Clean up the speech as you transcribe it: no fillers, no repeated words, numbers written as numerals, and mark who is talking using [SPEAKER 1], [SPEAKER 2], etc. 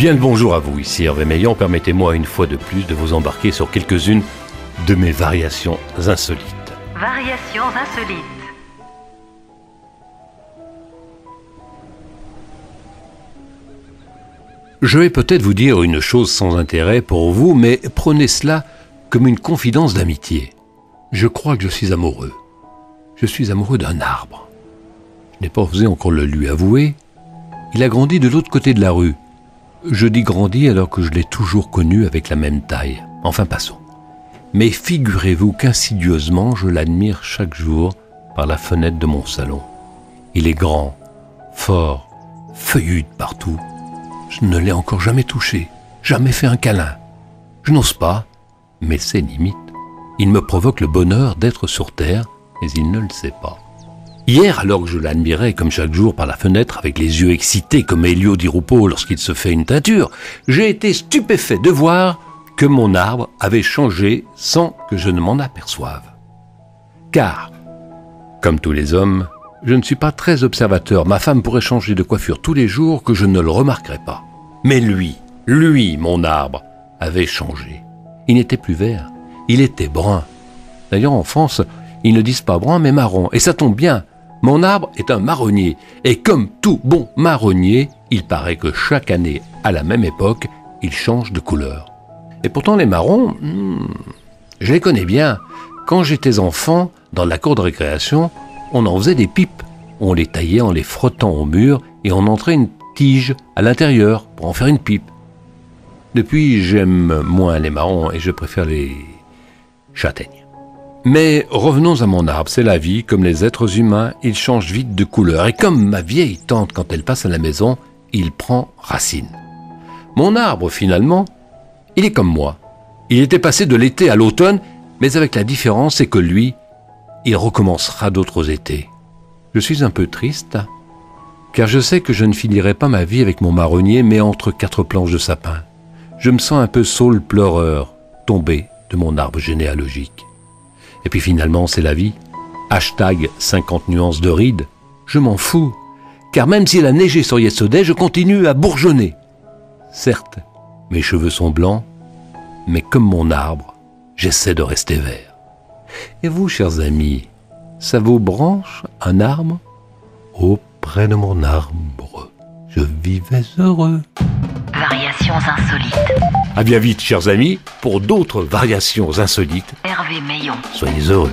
[SPEAKER 1] Bien le bonjour à vous, ici Hervé Meillan. Permettez-moi une fois de plus de vous embarquer sur quelques-unes de mes variations insolites.
[SPEAKER 2] Variations insolites.
[SPEAKER 1] Je vais peut-être vous dire une chose sans intérêt pour vous, mais prenez cela comme une confidence d'amitié. Je crois que je suis amoureux. Je suis amoureux d'un arbre. Je n'ai pas osé encore le lui avouer. Il a grandi de l'autre côté de la rue. Je dis grandi alors que je l'ai toujours connu avec la même taille. Enfin, passons. Mais figurez-vous qu'insidieusement, je l'admire chaque jour par la fenêtre de mon salon. Il est grand, fort, feuillu de partout. Je ne l'ai encore jamais touché, jamais fait un câlin. Je n'ose pas, mais c'est limite. Il me provoque le bonheur d'être sur terre, mais il ne le sait pas. Hier, alors que je l'admirais comme chaque jour par la fenêtre avec les yeux excités comme Elio Di Rupo lorsqu'il se fait une teinture, j'ai été stupéfait de voir que mon arbre avait changé sans que je ne m'en aperçoive. Car, comme tous les hommes, je ne suis pas très observateur. Ma femme pourrait changer de coiffure tous les jours que je ne le remarquerais pas. Mais lui, mon arbre, avait changé. Il n'était plus vert, il était brun. D'ailleurs, en France, ils ne disent pas brun mais marron. Et ça tombe bien, mon arbre est un marronnier. Et comme tout bon marronnier, il paraît que chaque année, à la même époque, il change de couleur. Et pourtant, les marrons, je les connais bien. Quand j'étais enfant, dans la cour de récréation, on en faisait des pipes. On les taillait en les frottant au mur et on entrait une tige à l'intérieur pour en faire une pipe. Depuis, j'aime moins les marrons et je préfère les châtaignes. Mais revenons à mon arbre, c'est la vie, comme les êtres humains, il change vite de couleur. Et comme ma vieille tante, quand elle passe à la maison, il prend racine. Mon arbre, finalement, il est comme moi. Il était passé de l'été à l'automne, mais avec la différence, c'est que lui, il recommencera d'autres étés. Je suis un peu triste, car je sais que je ne finirai pas ma vie avec mon marronnier, mais entre quatre planches de sapin. Je me sens un peu saule pleureur, tombé de mon arbre généalogique. Et puis finalement, c'est la vie. Hashtag 50 nuances de ride. Je m'en fous, car même s'il a neigé sur Yesterday, je continue à bourgeonner. Certes, mes cheveux sont blancs, mais comme mon arbre, j'essaie de rester vert. Et vous, chers amis, ça vous branche un arbre? Auprès de mon arbre, je vivais heureux.
[SPEAKER 2] Variations insolites.
[SPEAKER 1] À bien vite, chers amis, pour d'autres variations insolites.
[SPEAKER 2] Hervé Meillan.
[SPEAKER 1] Soyez heureux.